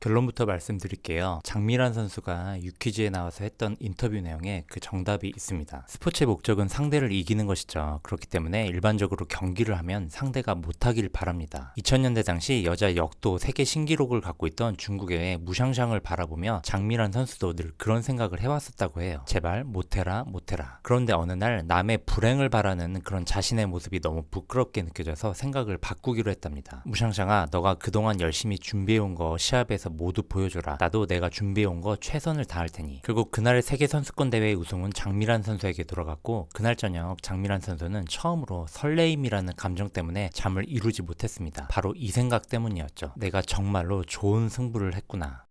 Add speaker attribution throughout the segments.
Speaker 1: 결론부터 말씀드릴게요. 장미란 선수가 유퀴즈에 나와서 했던 인터뷰 내용에 그 정답이 있습니다. 스포츠의 목적은 상대를 이기는 것이죠. 그렇기 때문에 일반적으로 경기를 하면 상대가 못하길 바랍니다. 2000년대 당시 여자 역도 세계 신기록을 갖고 있던 중국의 무샹샹을 바라보며 장미란 선수도 늘 그런 생각을 해왔었다고 해요. 제발 못해라 못해라. 그런데 어느 날 남의 불행을 바라는 그런 자신의 모습이 너무 부끄럽게 느껴져서 생각을 바꾸기로 했답니다. 무샹샹아, 너가 그동안 열심히 준비해온 거 시합에서 모두 보여줘라. 나도 내가 준비해온 거 최선을 다할 테니. 결국 그날의 세계선수권대회 우승은 장미란 선수에게 돌아갔고, 그날 저녁 장미란 선수는 처음으로 설레임이라는 감정 때문에 잠을 이루지 못했습니다. 바로 이 생각 때문이었죠. 내가 정말로 좋은 승부를 했구나.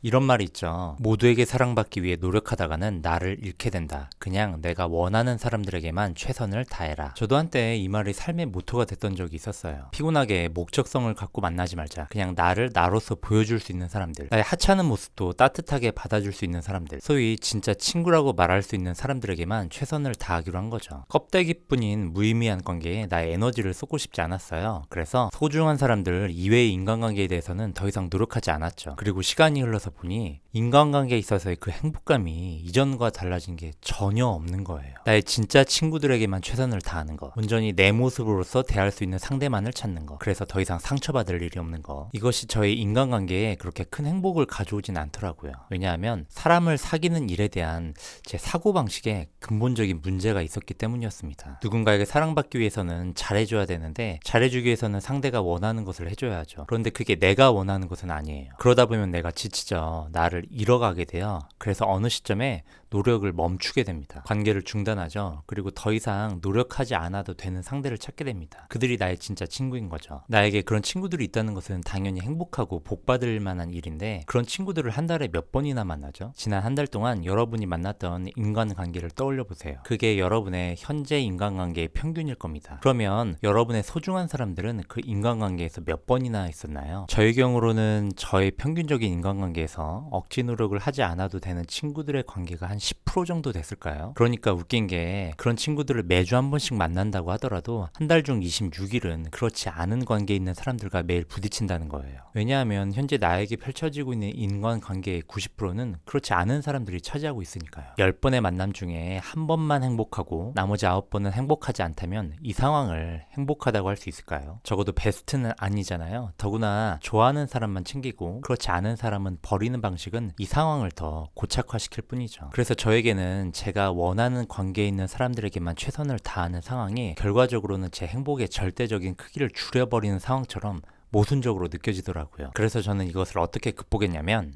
Speaker 1: 이런 말이 있죠. 모두에게 사랑받기 위해 노력하다가는 나를 잃게 된다. 그냥 내가 원하는 사람들에게만 최선을 다해라. 저도 한때 이 말이 삶의 모토가 됐던 적이 있었어요. 피곤하게 목적성을 갖고 만나지 말자. 그냥 나를 나로서 보여줄 수 있는 사람들. 나의 하찮은 모습도 따뜻하게 받아줄 수 있는 사람들. 소위 진짜 친구라고 말할 수 있는 사람들에게만 최선을 다하기로 한 거죠. 껍데기뿐인 무의미한 관계에 나의 에너지를 쏟고 싶지 않았어요. 그래서 소중한 사람들 이외의 인간관계에 대해서는 더 이상 노력하지 않았죠. 그리고 시간이 흘러서 보니 인간관계에 있어서의 그 행복감이 이전과 달라진 게 전혀 없는 거예요. 나의 진짜 친구들에게만 최선을 다하는 거, 온전히 내 모습으로서 대할 수 있는 상대만을 찾는 거, 그래서 더 이상 상처받을 일이 없는 거, 이것이 저의 인간관계에 그렇게 큰 행복을 가져오진 않더라고요. 왜냐하면 사람을 사귀는 일에 대한 제 사고방식에 근본적인 문제가 있었기 때문이었습니다. 누군가에게 사랑받기 위해서는 잘해줘야 되는데, 잘해주기 위해서는 상대가 원하는 것을 해줘야죠. 그런데 그게 내가 원하는 것은 아니에요. 그러다 보면 내가 지치죠. 나를 잃어가게 돼요. 그래서 어느 시점에 노력을 멈추게 됩니다. 관계를 중단하죠. 그리고 더 이상 노력하지 않아도 되는 상대를 찾게 됩니다. 그들이 나의 진짜 친구인 거죠. 나에게 그런 친구들이 있다는 것은 당연히 행복하고 복받을 만한 일인데, 그런 친구들을 한 달에 몇 번이나 만나죠? 지난 한 달 동안 여러분이 만났던 인간관계를 떠올려 보세요. 그게 여러분의 현재 인간관계의 평균일 겁니다. 그러면 여러분의 소중한 사람들은 그 인간관계에서 몇 번이나 있었나요? 저의 경우로는 저의 평균적인 인간관계에서 억지 노력을 하지 않아도 되는 친구들의 관계가 한 10% 정도 됐을까요? 그러니까 웃긴 게, 그런 친구들을 매주 한 번씩 만난다고 하더라도 한 달 중 26일은 그렇지 않은 관계에 있는 사람들과 매일 부딪힌다는 거예요. 왜냐하면 현재 나에게 펼쳐지고 있는 인간관계의 90%는 그렇지 않은 사람들이 차지하고 있으니까요. 10번의 만남 중에 한 번만 행복하고 나머지 9번은 행복하지 않다면 이 상황을 행복하다고 할 수 있을까요? 적어도 베스트는 아니잖아요. 더구나 좋아하는 사람만 챙기고 그렇지 않은 사람은 버리는 방식은 이 상황을 더 고착화시킬 뿐이죠. 그래서 저에게는 제가 원하는 관계에 있는 사람들에게만 최선을 다하는 상황이 결과적으로는 제 행복의 절대적인 크기를 줄여버리는 상황처럼 모순적으로 느껴지더라고요. 그래서 저는 이것을 어떻게 극복했냐면,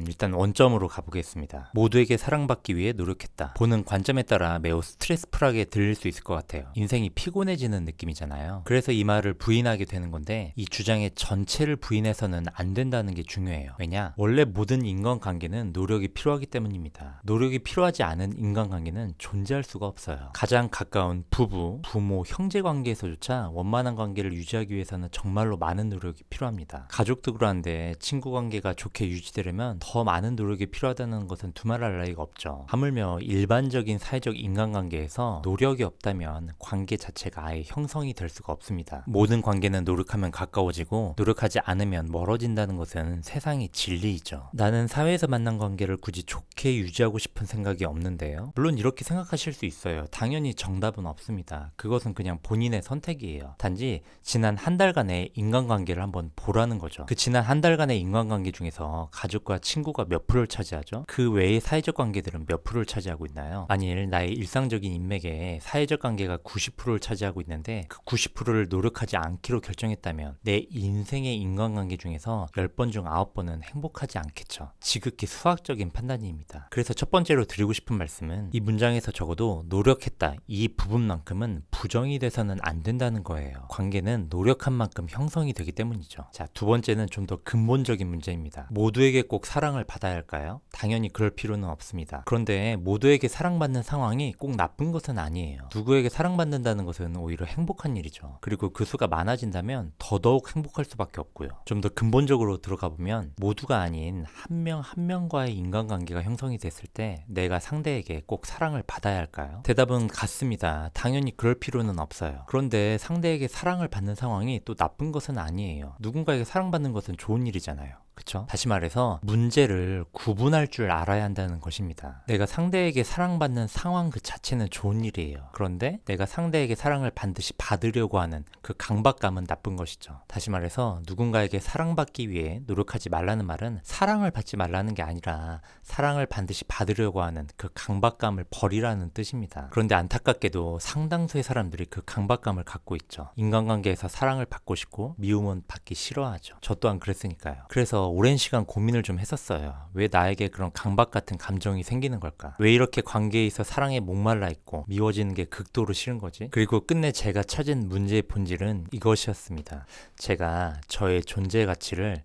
Speaker 1: 일단 원점으로 가보겠습니다. 모두에게 사랑받기 위해 노력했다. 보는 관점에 따라 매우 스트레스풀하게 들릴 수 있을 것 같아요. 인생이 피곤해지는 느낌이잖아요. 그래서 이 말을 부인하게 되는 건데, 이 주장의 전체를 부인해서는 안 된다는 게 중요해요. 왜냐? 원래 모든 인간관계는 노력이 필요하기 때문입니다. 노력이 필요하지 않은 인간관계는 존재할 수가 없어요. 가장 가까운 부부, 부모, 형제 관계에서조차 원만한 관계를 유지하기 위해서는 정말로 많은 노력이 필요합니다. 가족도 그러한데 친구 관계가 좋게 유지되려면 더 많은 노력이 필요하다는 것은 두말할 나위가 없죠. 하물며 일반적인 사회적 인간관계에서 노력이 없다면 관계 자체가 아예 형성이 될 수가 없습니다. 모든 관계는 노력하면 가까워지고 노력하지 않으면 멀어진다는 것은 세상의 진리이죠. 나는 사회에서 만난 관계를 굳이 좋게 유지하고 싶은 생각이 없는데요. 물론 이렇게 생각하실 수 있어요. 당연히 정답은 없습니다. 그것은 그냥 본인의 선택이에요. 단지 지난 한 달간의 인간관계를 한번 보라는 거죠. 그 지난 한 달간의 인간관계 중에서 가족과 친구가 몇 프로를 차지하죠? 그 외의 사회적 관계들은 몇 프로를 차지하고 있나요? 만일 나의 일상적인 인맥에 사회적 관계가 90%를 차지하고 있는데 그 90%를 노력하지 않기로 결정했다면 내 인생의 인간관계 중에서 10번 중 9번은 행복하지 않겠죠. 지극히 수학적인 판단입니다. 그래서 첫 번째로 드리고 싶은 말씀은, 이 문장에서 적어도 노력했다, 이 부분만큼은 부정이 돼서는 안 된다는 거예요. 관계는 노력한 만큼 형성이 되기 때문이죠. 자, 두 번째는 좀 더 근본적인 문제입니다. 모두에게 꼭 사랑을 받아야 할까요? 당연히 그럴 필요는 없습니다. 그런데 모두에게 사랑받는 상황이 꼭 나쁜 것은 아니에요. 누구에게 사랑받는다는 것은 오히려 행복한 일이죠. 그리고 그 수가 많아진다면 더더욱 행복할 수밖에 없고요. 좀 더 근본적으로 들어가 보면 모두가 아닌 한 명 한 명과의 인간관계가 형성이 됐을 때 내가 상대에게 꼭 사랑을 받아야 할까요? 대답은 같습니다. 당연히 그럴 필요는 없어요. 그런데 상대에게 사랑을 받는 상황이 또 나쁜 것은 아니에요. 누군가에게 사랑받는 것은 좋은 일이잖아요. 그쵸? 다시 말해서 문제를 구분할 줄 알아야 한다는 것입니다. 내가 상대에게 사랑받는 상황 그 자체는 좋은 일이에요. 그런데 내가 상대에게 사랑을 반드시 받으려고 하는 그 강박감은 나쁜 것이죠. 다시 말해서 누군가에게 사랑받기 위해 노력하지 말라는 말은 사랑을 받지 말라는 게 아니라 사랑을 반드시 받으려고 하는 그 강박감을 버리라는 뜻입니다. 그런데 안타깝게도 상당수의 사람들이 그 강박감을 갖고 있죠. 인간관계에서 사랑을 받고 싶고 미움은 받기 싫어하죠. 저 또한 그랬으니까요. 그래서 오랜 시간 고민을 좀 했었어요. 왜 나에게 그런 강박 같은 감정이 생기는 걸까? 왜 이렇게 관계에 있어 사랑에 목말라 있고 미워지는 게 극도로 싫은 거지? 그리고 끝내 제가 찾은 문제의 본질은 이것이었습니다. 제가 저의 존재 가치를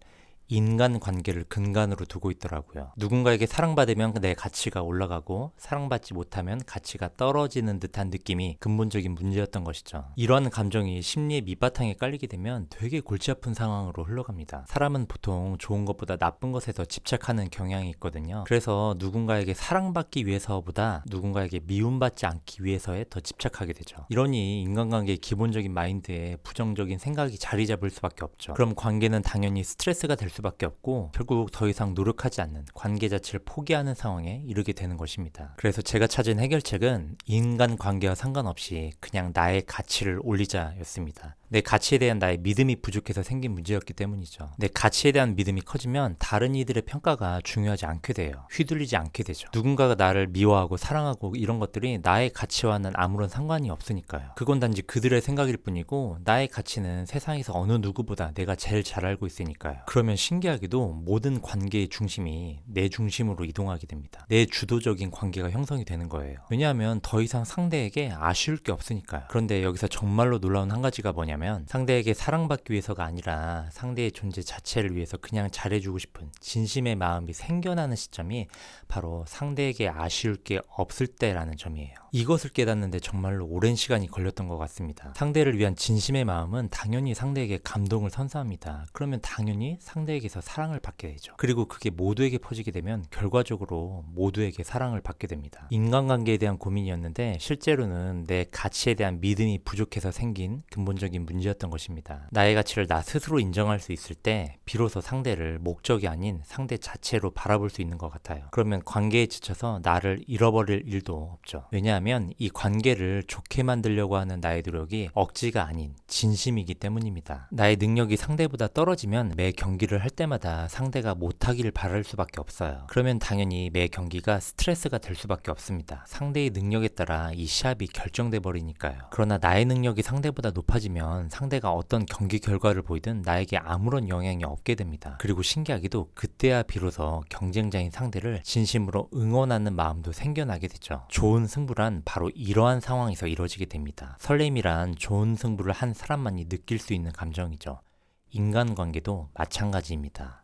Speaker 1: 인간관계를 근간으로 두고 있더라고요. 누군가에게 사랑받으면 내 가치가 올라가고 사랑받지 못하면 가치가 떨어지는 듯한 느낌이 근본적인 문제였던 것이죠. 이러한 감정이 심리의 밑바탕에 깔리게 되면 되게 골치 아픈 상황으로 흘러갑니다. 사람은 보통 좋은 것보다 나쁜 것에 더 집착하는 경향이 있거든요. 그래서 누군가에게 사랑받기 위해서보다 누군가에게 미움받지 않기 위해서에 더 집착하게 되죠. 이러니 인간관계의 기본적인 마인드에 부정적인 생각이 자리 잡을 수밖에 없죠. 그럼 관계는 당연히 스트레스가 될 수밖에 없고 결국 더 이상 노력하지 않는 관계 자체를 포기하는 상황에 이르게 되는 것입니다. 그래서 제가 찾은 해결책은 인간관계와 상관없이 그냥 나의 가치를 올리자였습니다. 내 가치에 대한 나의 믿음이 부족해서 생긴 문제였기 때문이죠. 내 가치에 대한 믿음이 커지면 다른 이들의 평가가 중요하지 않게 돼요. 휘둘리지 않게 되죠. 누군가가 나를 미워하고 사랑하고 이런 것들이 나의 가치와는 아무런 상관이 없으니까요. 그건 단지 그들의 생각일 뿐이고 나의 가치는 세상에서 어느 누구보다 내가 제일 잘 알고 있으니까요. 그러면 신기하게도 모든 관계의 중심이 내 중심으로 이동하게 됩니다. 내 주도적인 관계가 형성이 되는 거예요. 왜냐하면 더 이상 상대에게 아쉬울 게 없으니까요. 그런데 여기서 정말로 놀라운 한 가지가 뭐냐면 상대에게 사랑받기 위해서가 아니라 상대의 존재 자체를 위해서 그냥 잘해주고 싶은 진심의 마음이 생겨나는 시점이 바로 상대에게 아쉬울 게 없을 때라는 점이에요. 이것을 깨닫는데 정말로 오랜 시간이 걸렸던 것 같습니다. 상대를 위한 진심의 마음은 당연히 상대에게 감동을 선사합니다. 그러면 당연히 상대에게서 사랑을 받게 되죠. 그리고 그게 모두에게 퍼지게 되면 결과적으로 모두에게 사랑을 받게 됩니다. 인간관계에 대한 고민이었는데 실제로는 내 가치에 대한 믿음이 부족해서 생긴 근본적인 문제였던 것입니다. 나의 가치를 나 스스로 인정할 수 있을 때 비로소 상대를 목적이 아닌 상대 자체로 바라볼 수 있는 것 같아요. 그러면 관계에 지쳐서 나를 잃어버릴 일도 없죠. 왜냐하면 이 관계를 좋게 만들려고 하는 나의 노력이 억지가 아닌 진심이기 때문입니다. 나의 능력이 상대보다 떨어지면 매 경기를 할 때마다 상대가 못하길 바랄 수밖에 없어요. 그러면 당연히 매 경기가 스트레스가 될 수밖에 없습니다. 상대의 능력에 따라 이 시합이 결정돼 버리니까요. 그러나 나의 능력이 상대보다 높아지면 상대가 어떤 경기 결과를 보이든 나에게 아무런 영향이 없게 됩니다. 그리고 신기하게도 그때야 비로소 경쟁자인 상대를 진심으로 응원하는 마음도 생겨나게 되죠. 좋은 승부란 바로 이러한 상황에서 이루어지게 됩니다. 설렘이란 좋은 승부를 한 사람만이 느낄 수 있는 감정이죠. 인간관계도 마찬가지입니다.